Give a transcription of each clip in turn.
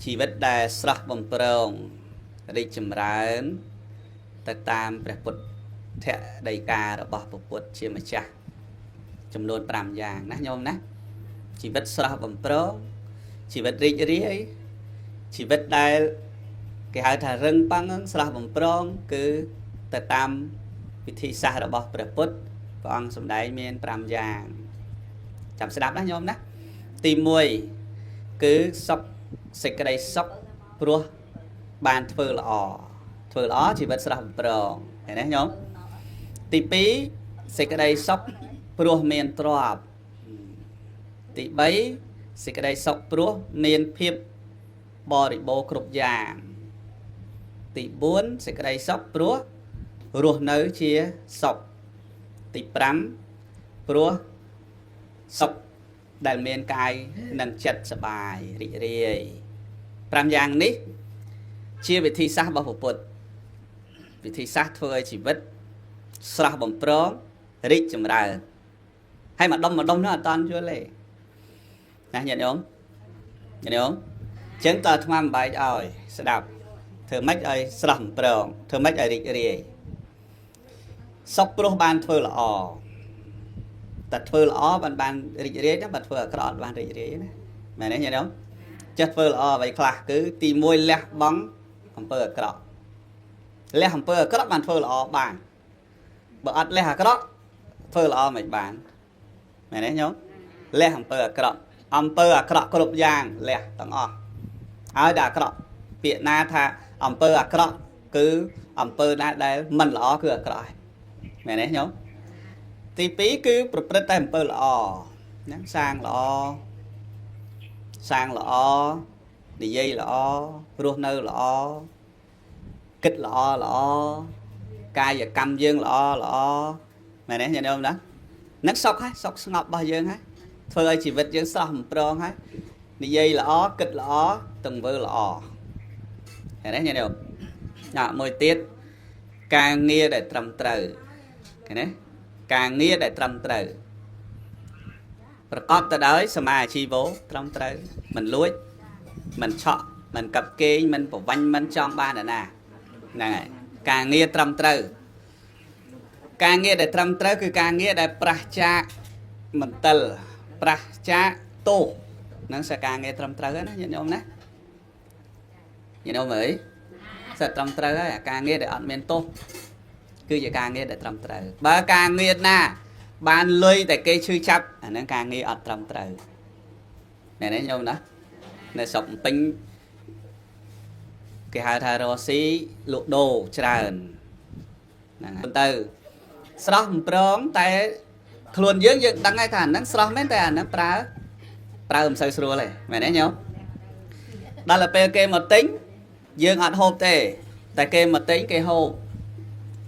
ชีวิตได้สระบำเพ็ญได้จำเริญแต่ตามประพุทธเถรได้การระบอบประพุทธเชื่อมจ้ะจำนวนปรามอย่างนะโยมนะชีวิตสระบำเพ็ญชีวิตริเรียชีวิตได้cái hai thà rừng băng sờ bầm prong cứแต่ตามวิธีศาสตร์ระบอบประพุทธพระองค์สมได้เมียนปรามอย่างจำสดับนะโยมนะตีมวยคือซอกสิกระไดซอกปลัวบานเฟื่อละชีวิตสระบำเพ็ญเห็นไหมโยมตีปีสิกระไดซอกปลัวเมียนตรอบตีใบสิกระไดซอกปลัวเมียนเพียบบริโภคครบอย่างตีบุญสิกระไดซอกปลัวรวมเนื้อเชียซอกตีปรำปลัวซอกได้เมียนกายนั่งจัดสบายริเรียปรำอย่างนี้เชียวิธีศาสตร์บำเพ็ญวิธีศาสตร์เพื่อชีวิตสระบำเพ็ญริจำเริญให้มาดมnóตอนช่วยเลยนะnhận không chứng tỏ tham ăn bài ơi sẽ đọc thử mấy ơi sầm bờn thử mấy ơi rì sóc pro ban thưa là tật thưa là ban rì đó bật thưa cái đó ban rì mày nói nhận không chất thưa là vậy khla cứ tìm môi lẹ bóng hầm bờ cái đó lẹ hầm bờ cái đó ban thưa là bàn bờ ắt lẹ cái đó thưa là mày bàn mày nói nhớ lẹ hầm bờ cái đó hầm bờ cái đó có lục giang lẹ tầng ai đã cái đó Việt Nam tha ông pơ à cọ cứ ông pơ na đây mình lọ cứ cọ mẹ đấy nhớ thì phí cứ bật tay ông pơ lọ nắng sang lọ đi dây lọ ruột nơ lọ kích lọ cay và căm dương lọ mẹ đấy nhận không đó nắng sọc ngọc bao dương hết thôi chỉ vật dương sầm prong hết đi dây lọ kích lọ từng vơ lọ đấy nghe được môi tiết càng nghe để trầm trời cái này càng nghe để trầm trời có tới đấy xem ai chi vô trầm trời mình lúi mình chọn mình cặp kê mình bỏ vanh mình trong ba nè này càng nghe trầm trời càng nghe để trầm trờiคือcàng nghe để pracha mình tờ pracha tô nó sẽ càng nghe trầm trời đó nhận không nè nhìn đâu mới sợ trầm trời á càng nghe để ăn men tô cứ vậy càng nghe để trầm trời ba càng nghe na ban lôi tại cây chui chắp nó càng nghe ăn trầm trời này đấy nhau đó này sống pin cái hai thằng rô xí lụa đồ tràn từ srom prong tại luôn dưỡng dựng đăng ngay thằng nó srom mấy thằng nó pra sơi sùa này mày đấy nhau đó là pk một tính dương ăn hộp tê tại kê một tính cái hộp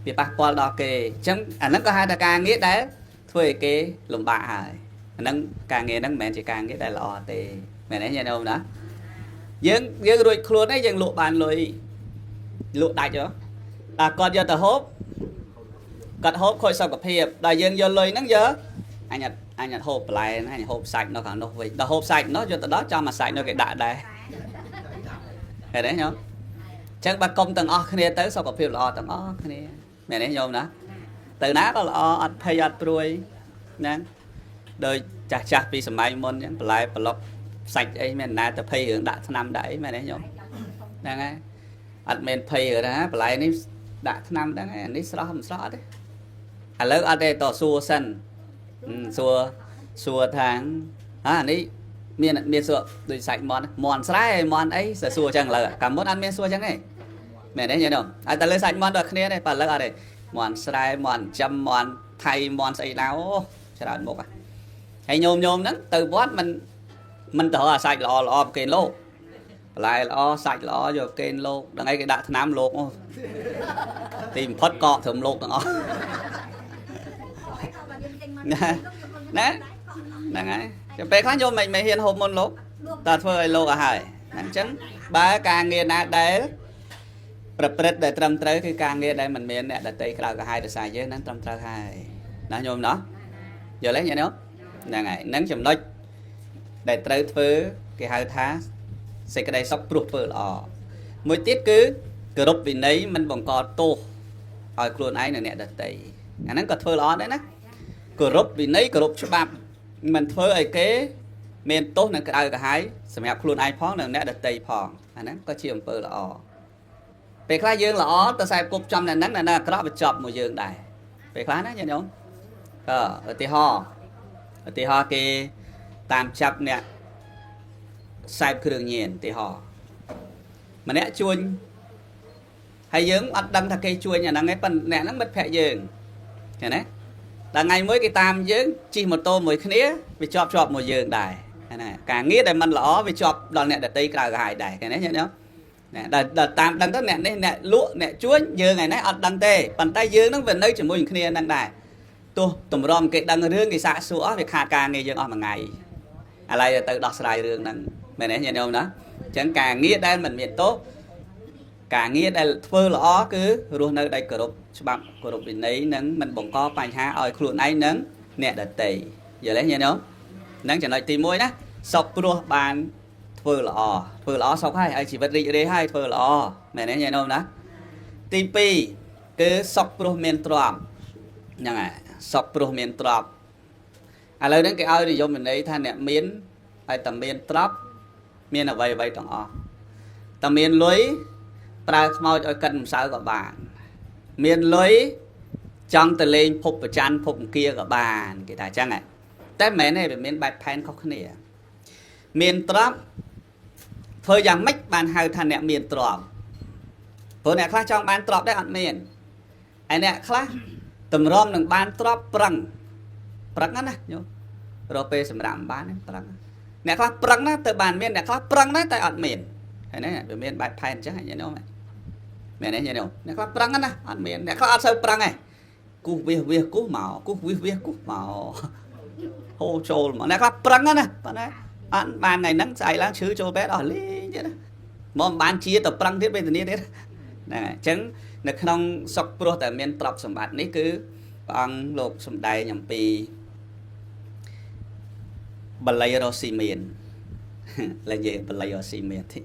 bị bạc qua đỏ kê chẳng nó có hai ta càng nghĩa đấy thuê cái lùm bạ hài nó càng nghe nó mẹ chỉ càng nghĩa đại lọ tê mẹ nãy nhận đâu đó dương rồi luôn đấy dương lụa bàn lùi lụa đại chưa còn giờ tờ hộp cắt hộp khôi sau gặp hiệp đại dương giờ lùi nó giờ anh nhặt hộp lại anh nhặt hộp sạch nó còn đâu vậy hộp sạch nó cho tờ đó cho mà sạch nó cái đại đây thế đấy nhá chắc bà công tầng kia tới sau có phim là tầng kia mẹ đấy nhôm đó từ nát đó là thay giặt rồi nè đời chặt vì sầm mai môn nhá lại block sạch ấy mẹ nãy tập thay hướng đã năm đấy mẹ đấy nhôm nè nghe admin thay ở đó lại ní đã năm đó nghe ní xóa không xóa đấy lớn ở đây tỏ xua sân xua tháng ní miền sữa rồi sạch mòn sái mòn ấy sẽ xua chẳng là cảm muốn ăn miền xua chẳng ấy mẹ đấy nhớ không ai ta lên sạch mòn được kia này và lỡ ở đây mòn sái mòn châm mòn thay mòn sấy nào sẽ là một hay nhôm đó từ bót mình thở sạch lò kền lô lại lò sạch lò rồi kền lô đằng ấy cái đạn nam lột tìm phất cọ thầm lột đó nè đằng ấy bé khá vô mày hiền hộp môn lốt ta thôi lô à hải nắng trắng ba càng nghe nát đấy bật để trầm tới cái càng nghe đây mình miền nè để tây cả hai để xài với nắng trầm tới hai nó nhôm đó giờ lấy nhá nó đằng này nắng chùm lách để tới thứ cái hai tháng សេចក្តីសុខព្រោះធ្វើល្អមួយទៀតគឺគោរពវិន័យមិនបង្កទោសឲ្យខ្លួនឯងនិងអ្នកដទៃអាហ្នឹងក៏ធ្វើល្អដែរណាគោរពវិន័យគោរពច្បាប់មិនធ្វើឲ្យគេមានទោសនិងក្តៅក្រហាយសម្រាប់ខ្លួនឯងផងនិងអ្នកដទៃផងអាហ្នឹងក៏ជាអំពើល្អពេលខ្លះយើងល្អទៅខ្សែគប់ចំអ្នកហ្នឹងអាក្រក់បញ្ចប់មួយយើងដែរពេលខ្លះណាញាតិញោមឧទាហរណ៍គេតាមចាប់អ្នកខ្សែគ្រឿងញៀនឧទាហរណ៍ម្នាក់ជួញហើយយើងអត់ដឹងថាគេជួញអាហ្នឹងឯងប៉ុន្តែអ្នកហ្នឹងមិត្តភក្តិយើងឃើញទេដល់ថ្ងៃមួយគេតាមយើងជិះម៉ូតូមួយគ្នាវាជាប់មួយយើងដែរណាការងារដែលមិនល្អវាជាប់ដល់អ្នកដទៃក្រៅក្រហាយដែរឃើញទេញាតិញោមដល់តាមដឹងទៅអ្នកនេះអ្នកលក់អ្នកជួញយើងឯនេះអត់ដឹងទេប៉ុន្តែយើងនឹងវានៅជាមួយគ្នានឹងដែរទោះតម្រាំគេដឹងរឿងគេសាកសួរអស់វាខាតការងារយើងអស់មួយថ្ងៃឥឡូវទៅដោះស្រាយរឿងហ្នឹងមែនទេញាតិញោមណាអញ្ចឹងការងារដែលមិនមានទោសការងារដែលធ្វើល្អគឺរស់នៅដោយគោរពច្បាប់គោរពវិន័យនិងមិនបង្កបញ្ហាឲ្យខ្លួនឯងនិងអ្នកដទៃយល់ទេញាតិញោមហ្នឹងចំណុចទី1ណាសុខព្រោះបានធ្វើល្អសុខហើយឲ្យជីវិតរីករាយហើយធ្វើល្អមែនទេញាតិញោមណាទី2គឺសុខព្រោះមានទ្រព្យហ្នឹងហើយសុខព្រោះមានទ្រព្យឥឡូវហ្នឹងគេឲ្យនិយមន័យថាអ្នកមានឲ្យតែមានទ្រព្យមានអ្វីទាំងអស់តែមានលុយប្រើខ្មោចឲ្យកិនម្សៅក៏បានមានលុយចង់ទៅលេងភពប្រច័នភពអង្គាក៏បានគេថាអញ្ចឹងតែមិនមែនទេវាមានបែបផែនខុសគ្នាមានទ្រព្យធ្វើយ៉ាងម៉េចបានហៅថាអ្នកមានទ្រព្យព្រោះអ្នកខ្លះចង់បានទ្រព្យដែរអត់មានហើយអ្នកខ្លះតម្រាំនឹងបានទ្រព្យប្រឹងណាញោមរកពេលសម្រាប់បានប្រឹងអ្នកខ្លះប្រឹងណាទៅបានមានអ្នកខ្លះប្រឹងណាតែអត់មានហើយណាវាមានបែបផែនអញ្ចឹងញោមមែនទេញោមអ្នកខ្លះប្រឹងណាអត់មានអ្នកខ្លះអត់សូវប្រឹងទេគូសវាសគូសមកគូសវាសគូសមកហូរចូលមកអ្នកខ្លះប្រឹងណាប៉ុន្តែអត់បានថ្ងៃហ្នឹងស្អែកឡើងឈឺចូលពេទ្យអស់លេងទៀតណាមកបានជាទៅប្រឹងទៀតវេទនាទៀតហ្នឹងហើយអញ្ចឹងនៅក្នុងសុខព្រោះតែមានទ្រព្យសម្បត្តិនេះគឺព្រះអង្គលោកសម្ដែងអំពីបល័យរស់ស៊ីមានឡើយនិយាយបល័យរស់ស៊ីមានទី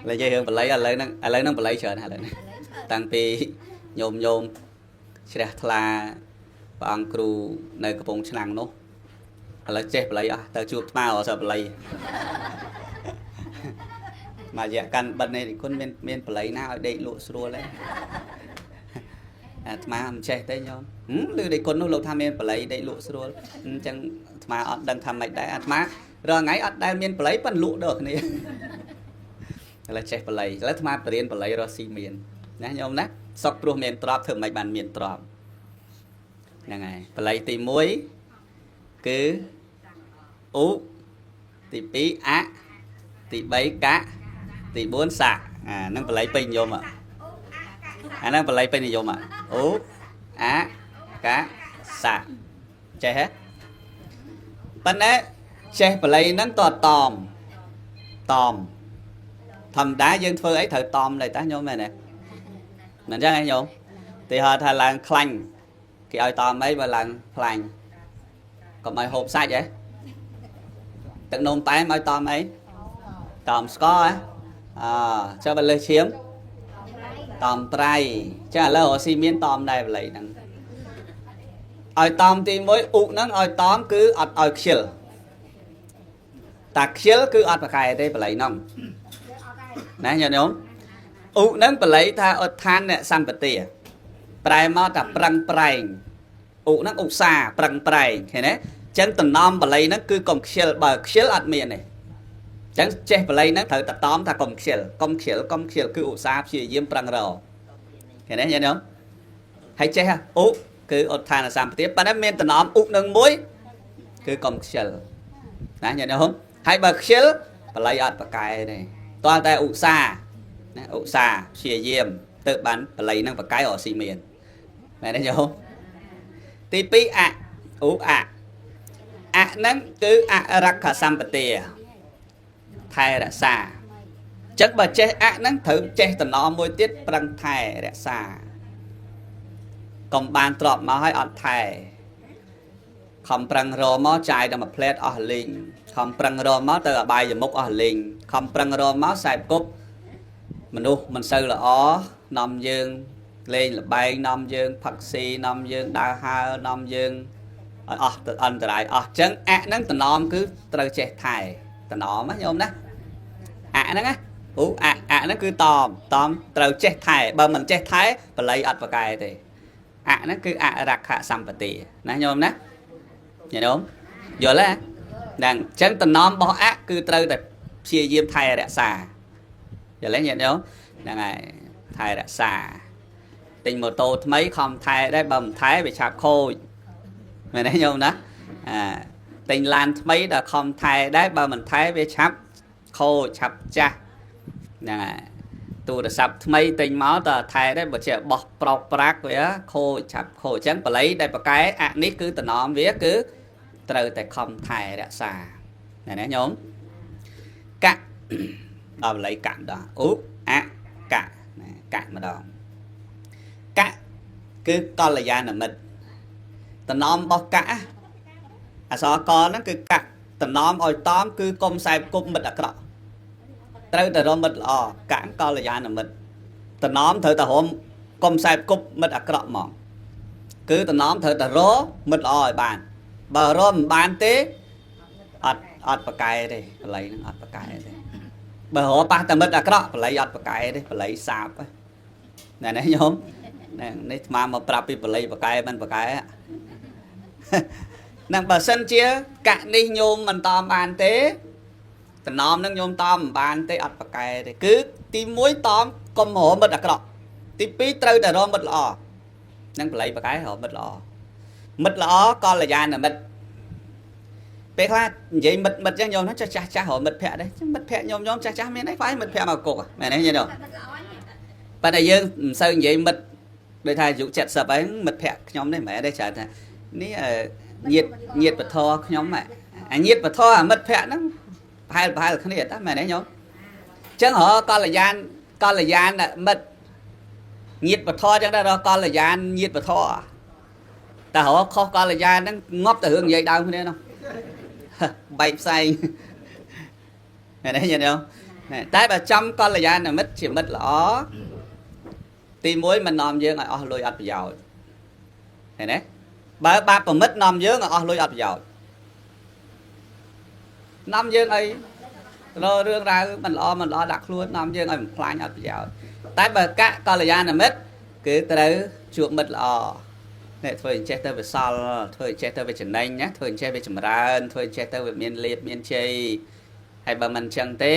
ឡើយនិយាយរឿងបល័យឥឡូវហ្នឹងបល័យច្រើនហើយឥឡូវនេះតាំងពីញោមជ្រះថ្លាព្រះអង្គគ្រូនៅកំពង់ឆ្នាំងនោះឥឡូវចេះបល័យអស់ទៅជួបថ្មអត់សូវបល័យមករយៈកាន់បិទនេះគុណមានបល័យណាឲ្យដេកលក់ស្រួលទេអាថ្មមិនចេះទេញោមឬដេកគុណនោះលោកថាមានបល័យដេកលក់ស្រួលអញ្ចឹងថ្មអត់ដឹងថាម៉េចដែរអាថ្មរាល់ថ្ងៃអត់ដែលមានបល័យប៉ុន្តែលក់ដល់គ្នាឥឡូវចេះបល័យឥឡូវថ្មបរៀនបល័យរស់ស៊ីមានណាញោមណាសុខព្រោះមានទ្រព្យធ្វើម៉េចបានមានទ្រព្យហ្នឹងហើយបល័យទី1គឺឧទី2អទី3កទី4សៈអាហ្នឹងបល័យពេញនិយមអាហ្នឹងបល័យពេញនិយមឧអកសៈចេះហ៎ប៉ុន្តែចេះបល័យហ្នឹងតតមធម្មតាយើងធ្វើអីត្រូវតមដែរតាញោមមែនទេមិនអញ្ចឹងឯងញោមទីហៅថាឡើងខ្លាញ់គេឲ្យតមអីបើឡើងខ្លាញ់កុំឲ្យហូបសាច់ហ៎ទឹកនំប៉ែមឲ្យតមអីតមស្ករហ៎ចុះបើលើសឈាមតមត្រៃចាឥឡូវរស់ស៊ីមានតមដែរបល័យហ្នឹងឲ្យតមទី1ឧហ្នឹងឲ្យតមគឺអត់ឲ្យខ្ជិលតាខ្ជិលគឺអត់ប្រកែទេបល័យហ្នឹងណាញាតិញោមឧហ្នឹងបល័យថាឧទ្ធានអ្នកសម្បទាប្រែមកថាប្រឹងប្រែងឧហ្នឹងឧស្សាហ៍ប្រឹងប្រែងឃើញទេអញ្ចឹងតំណំបល័យហ្នឹងគឺកុំខ្ជិលបើខ្ជិលអត់មានទេអញ្ចឹងចេះបល័យហ្នឹងត្រូវតតំថាកុំខ្ជិលគឺឧស្សាហ៍ព្យាយាមប្រឹងរកឃើញទេញាតិញោមហើយចេះឧគឺឧទ្ធានសម្បទាប៉ុន្តែមានតំណំឧនឹងមួយគឺកុំខ្ជិលណាញាតិញោមហើយបើខ្ជិលបល័យអត់ប្រកែទេតើតែឧស្សាហ៍ណាឧស្សាហ៍ព្យាយាមទៅបានបល័យហ្នឹងប្រកែរកស៊ីមានមែនទេញោមទី2អឧអហ្នឹងគឺអរក្ខសម្បទាថែរក្សាអញ្ចឹងបើចេះអហ្នឹងត្រូវចេះតំណមួយទៀតប្រឹងថែរក្សាកុំបានទ្របមកឲ្យអត់ថែ ខំប្រឹងរមកចាយដល់មួយផ្លែតអស់លេងខំប្រឹងរមកទៅអបាយមុខអស់លេងខំប្រឹងរមកខ្សែគប់មនុស្សមិនសូវល្អនាំយើងលេងលបែងនាំយើងផឹកស៊ីនាំយើងដើរហើរនាំយើងឲ្យអស់ទៅអន្តរាយអស់ចឹងអៈហ្នឹងតំណមគឺត្រូវចេះថែតំណមណាញោមណាអៈហ្នឹងណាអូអៈហ្នឹងគឺតមត្រូវចេះថែបើមិនចេះថែបល័យអត់ប្រកែទេអៈហ្នឹងគឺអរក្ខសម្បត្តិណាញោមណាញោមយល់ទេហ្នឹងអញ្ចឹងតំណមរបស់អៈគឺត្រូវតែព្យាយាមថែរក្សាយល់ទេញាតិញោមហ្នឹងហើយថែរក្សាទិញម៉ូតូថ្មីខំថែដែរបើមិនថែវាឆាប់ខូចមែនទេញោមណាទិញឡានថ្មីដល់ខំថែដែរបើមិនថែវាឆាប់ខូចឆាប់ចាស់ហ្នឹងហើយទូរស័ព្ទថ្មីទិញមកតើថែដែរបើជាបោះប្រោកប្រាក់វាខូចឆាប់ខូចអញ្ចឹងបល័យដែលប្រកែអនេះគឺតំណមវាគឺត្រូវតែខំថែរក្សាណាញោមកៈដល់បល័យកៈដល់ឧអកៈណាកៈម្ដងកៈគឺកល្យាណមិត្តតំណមរបស់កៈអសកលហ្នឹងគឺកៈតំណមឲ្យតមគឺកុំខ្សែគប់មិត្តអាក្រក់ត្រូវតែរមមិត្តល្អកៈកល្យាណមិត្តតំណមត្រូវតែរមកុំខ្សែគប់មិត្តអាក្រក់ហ្មងគឺតំណមត្រូវតែរមិត្តល្អឲ្យបានបើរមមិនបានទេអត់ប្រកែទេបល័យហ្នឹងអត់ប្រកែទេបើរប៉ះតែមិត្តអាក្រក់បល័យអត់ប្រកែទេបល័យសាបណែនេះញោមនេះស្មាមកប្រាប់ពីបល័យប្រកែមិនប្រកែនឹងបើសិនជាកៈនេះញោមមិនតាមបានទេតំណមនឹងញោមតាមមិនបានទេអត់ប្រកែទេគឺទី1តាមកុំរមិត្តអាក្រក់ទី2ត្រូវតែរមិត្តល្អនឹងបល័យប្រកែរមិត្តល្អមិត្តល្អកល្យាណមិត្តពេលខ្លះនិយាយមិត្តចឹងញោមហ្នឹងចាស់រមិត្តភ័ក្រដែរមិត្តភ័ក្រញោមចាស់មានអីខ្វាយមិត្តភ័ក្រមកគុកមែនទេញោមប៉ុន្តែយើងមិនសូវនិយាយមិត្តដូចថាអាយុ70ហើយមិត្តភ័ក្ដិខ្ញុំនេះមិនមែនទេច្រើនថានេះញាតពធខ្ញុំអាញាតពធអាមិត្តភ័ក្ដិហ្នឹងប្រហែលគ្នាតើមែនទេញោមអញ្ចឹងរកល្យានមិត្តញាតពធអញ្ចឹងដែររកល្យានញាតពធតែរកខុសកល្យានហ្នឹងងាប់ទៅរឿងនិយាយដើមគ្នានោះបែកផ្សែងមែនទេញោមតែបើចំកល្យានមិត្តជាមិត្តល្អទី1មិននាំយើងឲ្យអស់លុយអត់ប្រយោជន៍ឃើញទេបើបាបប្រមិតនាំយើងឲ្យអស់លុយអត់ប្រយោជន៍នាំយើងឲ្យរករឿងរ៉ាវមិនល្អដាក់ខ្លួននាំយើងឲ្យបំផ្លាញអត់ប្រយោជន៍តែបើកៈកល្យាណមិត្តគឺត្រូវជួបមិត្តល្អនេះធ្វើអញ្ចេះទៅវាសល់ធ្វើអញ្ចេះទៅវាចំណេញណាធ្វើអញ្ចេះវាចម្រើនធ្វើអញ្ចេះទៅវាមានលៀបមានជ័យហើយបើមិនអញ្ចឹងទេ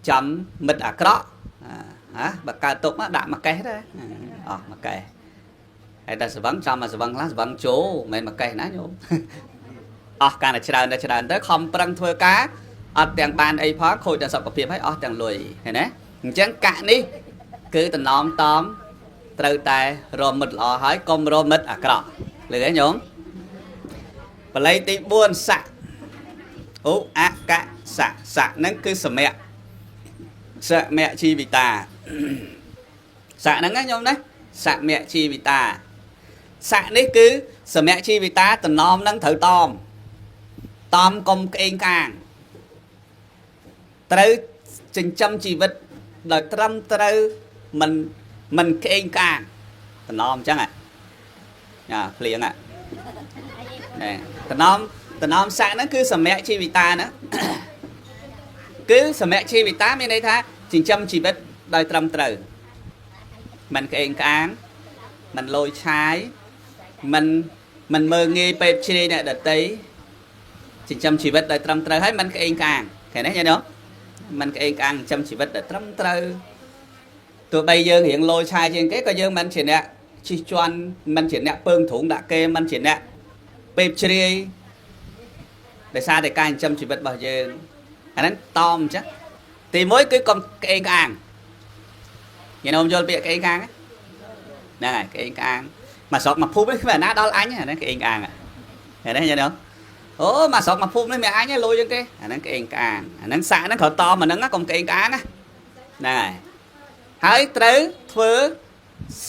ចំមិត្តអាក្រក់បើកើតទុកមកដាក់មកកេះដែរអស់មកកេះហើយតែស្វឹងចំមកស្វឹងខ្លះស្វឹងជោមិនមែនមកកេះណាញោមអស់ការតែច្រើនទៅខំប្រឹងធ្វើការអត់ទាំងបានអីផងខូចតែសុខភាពហើយអស់ទាំងលុយឃើញទេអញ្ចឹងកៈនេះគឺតំណមតំត្រូវតែរមិត្តល្អហើយកុំរមិត្តអាក្រក់លឺទេញោមបល័យទី4សៈឧអកៈសៈហ្នឹងគឺសមៈសមៈជីវិតាសៈហ្នឹងណាញោមណាសមៈជីវិតាសៈនេះគឺសមៈជីវិតាតំណមហ្នឹងត្រូវតមកុំក្អេងកាងត្រូវចិញ្ចឹមជីវិតដោយត្រឹមត្រូវមិនក្អេងកាងតំណមអញ្ចឹងភ្លៀងតំណមស័កហ្នឹងគឺសមៈជីវិតាណាគឺសមៈជីវិតាមានន័យថាចិញ្ចឹមជីវិតដោយត្រឹមត្រូវមិនក្អេងក្អាងមិនលយឆាយមិនមើងងាយពេបជ្រាយអ្នកដតីចិញ្ចឹមជីវិតដោយត្រឹមត្រូវហើយមិនក្អេងក្អាងឃើញទេញ៉ឹងមិនក្អេងក្អាងចិញ្ចឹមជីវិតដោយត្រឹមត្រូវទោះបីយើងរៀងលយឆាយជាងគេក៏យើងមិនជាអ្នកជិះជាន់មិនជាអ្នកពើងទ្រូងដាក់គេមិនជាអ្នកពេបជ្រាយដោយសារតែការចិញ្ចឹមជីវិតរបស់យើងអាហ្នឹងតមអញ្ចឹងទី1គឺកុំក្អេងក្អាងញ៉ឹងយល់ពាក្យក្អេងក្អាងហ្នឹងហើយក្អេងក្អាងមកស្រុកមកភូមិនេះគ្មានណាដល់អញអាហ្នឹងក្អេងក្អាងឃើញទេញ៉ឹងអូមកស្រុកមកភូមិនេះមានអញលុយជាងគេអាហ្នឹងក្អេងក្អាងអាហ្នឹងសាក់ហ្នឹងគ្រាន់តមអាហ្នឹងកុំក្អេងក្អាងណាហ្នឹងហើយត្រូវធ្វើ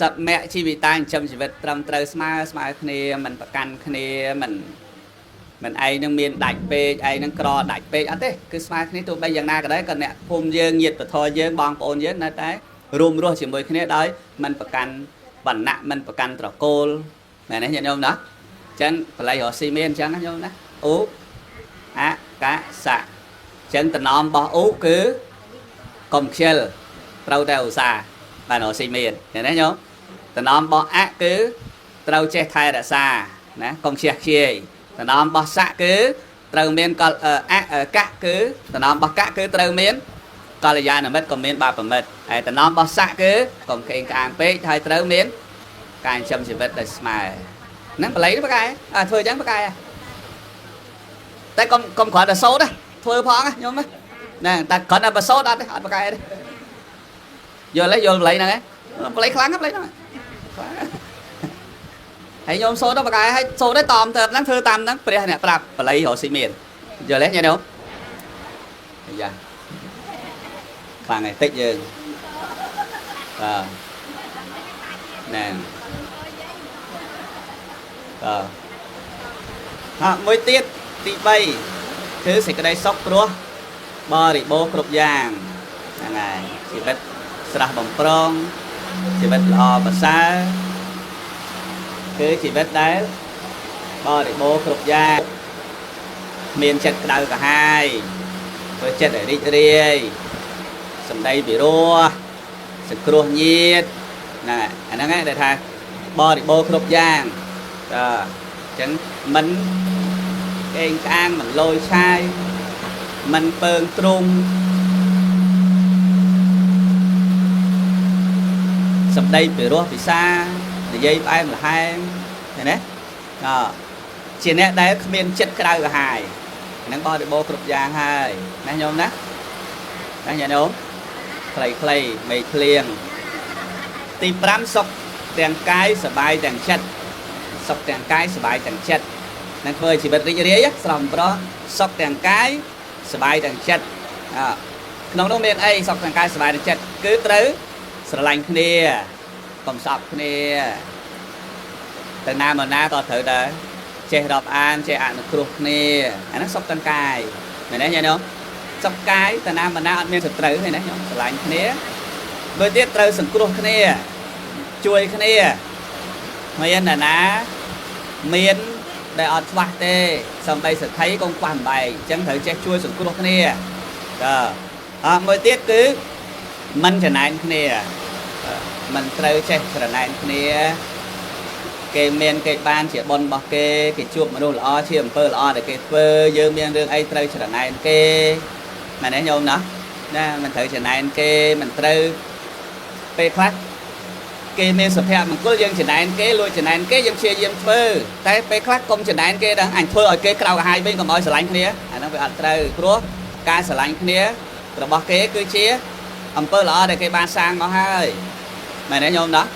សមៈជីវិតាចិញ្ចឹមជីវិតត្រឹមត្រូវស្មើគ្នាមិនប្រកាន់គ្នាមិន mình ai nâng miền đạch pe ai nâng cò đạch pe ăn thế cứ smart này tụi bây giờ na cái đấy còn nè phun dương nhiệt và thôi dương bong ôn dương này đấy rùm rồi chỉ mới cái này đấy mình phải cần bản nặng mình phải cần trò cô này này nhận không đó chân phải lấy họ xi men chân không đó ú á cá sạ chân tình om bỏ ú cứ công shell trâu đeo xa và nó xi men này đấy nhớ tình om bỏ á cứ trâu che thay đã xa nè công shell chia tình om bỏ xạ cứ trâu men còn á cá cứ tình om bỏ cá cứ trâu men còn là dài là mất còn men ba phần mất ai tình om bỏ xạ cứ còn cái càng pe thay trâu men càng chăm chỉ vật để smile nắng lấy nó cái thôi chẳng cái tại con khỏi là số đấy thôi phó á nhóm nè ta còn là số đó đấy hỏi cái đấy giờ lấy vô lấy nè lấy kháng lấy nó hãy nhóm số đó cái hay số đấy tòm thật lắm thưa tam lắm bây giờ nè tập lấy họ xi miền giờ lấy nha đâu giờ bằng này tích dừng nè mỗi tiết tí bay thứ sẽ cái đây sóc rúa bò đi bố cục giang này chỉ biết sra bằng prong chỉ biết lò và xa cứ chỉ biết đấy bò đi bố cục giang miền chật đầu cả hai với chật để đi đi sầm đây bị rua sự cua nhiệt này anh nói ngay để thay bò đi bố cục giang chẳng mình cái ăn mình lôi sai mình bơm trung sập đây bị rúa bị xa để dây ai mà hai này đấy chỉ nè đấy miền chất cái đầu hài nắng bo để bô cục giang hai nè nhôm nè nè nhà nhôm clay mày liền tìm bám sọc đèn cái sờ bay đèn chất sọc đèn cái sờ bay đèn chất năng phơi chỉ vật rỉ rỉ á sòng đó sọc đèn cái sờ bay đèn chất nông nông miền ấy sọc đèn cái sờ bay đèn chất cứ tới sờ lạnh kia còn sọc kia từ nam mà na còn thử đấy che đọp an che ăn được cục kia nó sọc đèn cái này đấy nghe không sọc cái từ nam mà na ăn miên thực tới này đấy sờ lạnh kia với tiết tới sừng cục kia chui kia miền là ná miền để ở mặt tê xong đây sẽ thấy con quằn bài chẳng thử che chui sừng cục kia mới tiết cứ mình trở này kia mình tới che trở này kia cái miền cái ban chỉ bồn bọc cái chuột mà đâu là chiêm phơ là để cái phơ dơ miền đường ấy tới trở này kia mà nãy nhôm đó nè mình thử trở này kia mình tới pe phát cái miền sập hẹp mình có dân trở này kia lui trở này kia dân chia dân phơ tại pe phát công trở này kia đó anh phơ ở cái cầu hai bên còn mọi sờ lạnh kia nó phải ăn tới pro ca sờ lạnh kia rồi bọc cái cứ chia ông phơ là để cái ban sang nó hai mày nãy nhôm đó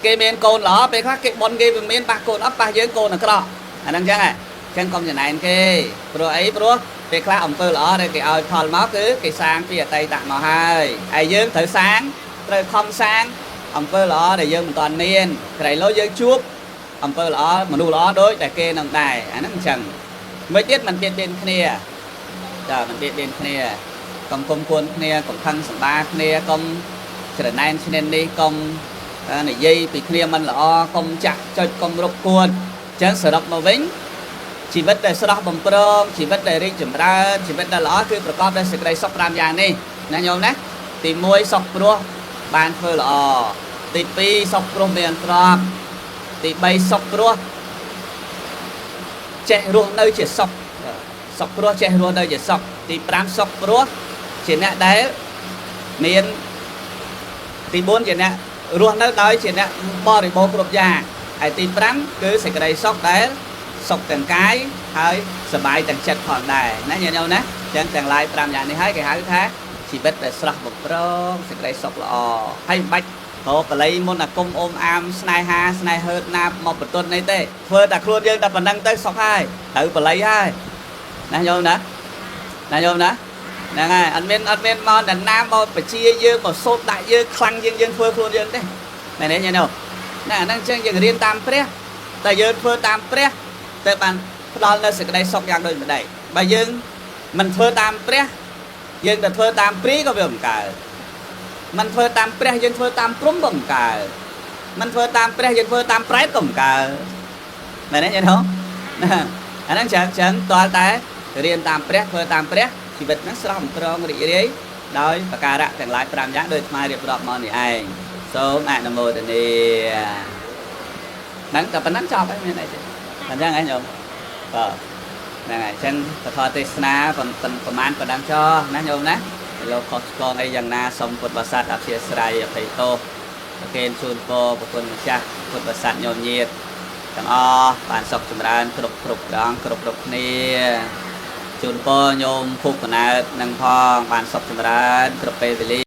cái miền cồn lỏ pe phát cái bon cái miền bạc cồn ấp ba dưới cồn là cái đó anh đang chắc chân công trở này kia pro ấy pro pe phát ông phơ lỏ đây cái ao thòn máu cứ cái sang phía tây tạm nó hai ai dương thử sáng rồi không sang ông phơ lỏ để dương toàn niên cái lối dương chuốc ông phơ lỏ mà nuôi lỏ đối tại kê nằm đài nó chẳng mới tiết mình biết bên kia giờ mình biết bên kia công công quân kia công thân sầm ba kia công trở nên nên đi công này dây bị kia mình lỏ công chặt cho công rục quân chán sở độc mà vĩnh chỉ biết để sở độc bằng prong chỉ biết để đi chậm ra chỉ biết là lỏ cứประกอบด้วยสิ่งใดสอบรามอย่างนี้นะโยมนะตีมวยสอบปลัวบานเพื่อละตีปีสอบปลัวเมียนตรอบตีใบสอบปลัวเจรัวnơi chỉ sọc sọcปลัวเจรัวnơi chỉ sọcตีปรามสอบปลัวchỉ nè đấy miềnตีbốn chỉ nèรัวnơi đấy chỉ nè bò thì bò cột giàไอ้ตีปรามcứสิ่งใดสอบđấyสอบแต่งกายให้สบายแต่งจัดผ่อนได้นะโยมนะจังแต่งลายปรามอย่างนี้ให้cái hái thế chỉ biết để sọc một pro sẽ đây sọc lọ hay bách họ phải lấy môn là công ôm am snai ha snai hơn nam một tuần này tê phơi đặt luôn dương tập phần đăng tới sọc hai thử phải lấy hai nè nhôm nè nè anh men mòn đàn nam mòn phải chia dương một số đại dương khăng dương phơi luôn dương đấy này đấy nha đâu nè đang chơi dương riêng tam pre tại dương phơi tam pre tại bàn ផ្ដល់នៅសេចក្តីសុខយ៉ាងដូចម្ដេចបើយើងមិនធ្វើតាមព្រះយើងទៅធ្វើតាមព្រីក៏វាមិនកើតមិនធ្វើតាមព្រះយើងធ្វើតាមព្រំក៏មិនកើតមិនធ្វើតាមព្រះយើងធ្វើតាមប្រែតក៏មិនកើតមែនទេញ៉ឹងអាហ្នឹងចឹងតើតែរៀនតាមព្រះធ្វើតាមព្រះជីវិតហ្នឹងស្រស់បំព្រងរីករាយដោយបការៈទាំងឡាយ5យ៉ាងដោយស្មាររៀបរាប់មកនេះឯងសូមអនុមោទនាហ្នឹងតែប៉ុណ្ណឹងចប់ហើយមានអីទេអញ្ចឹងឯងញោមបាទហ្នឹងហើយអញ្ចឹងពធទេសនាប្រមាណប៉ុណ្ណឹងចោះណាញោមណាលោកខុសឆ្គងអីយ៉ាងណាសូមពុទ្ធបរិស័ទអធិស្ឋានអភ័យទោសប្រគេនជូនពរប្រគុណម្ចាស់ពុទ្ធបរិស័ទញោមញាតិទាំងអស់បានសុខចម្រើនគ្រប់ដងគ្រប់គ្នាជូនពរញោមភុកកណើតនឹងផងបានសុខចម្រើនគ្រប់ពេលវេលា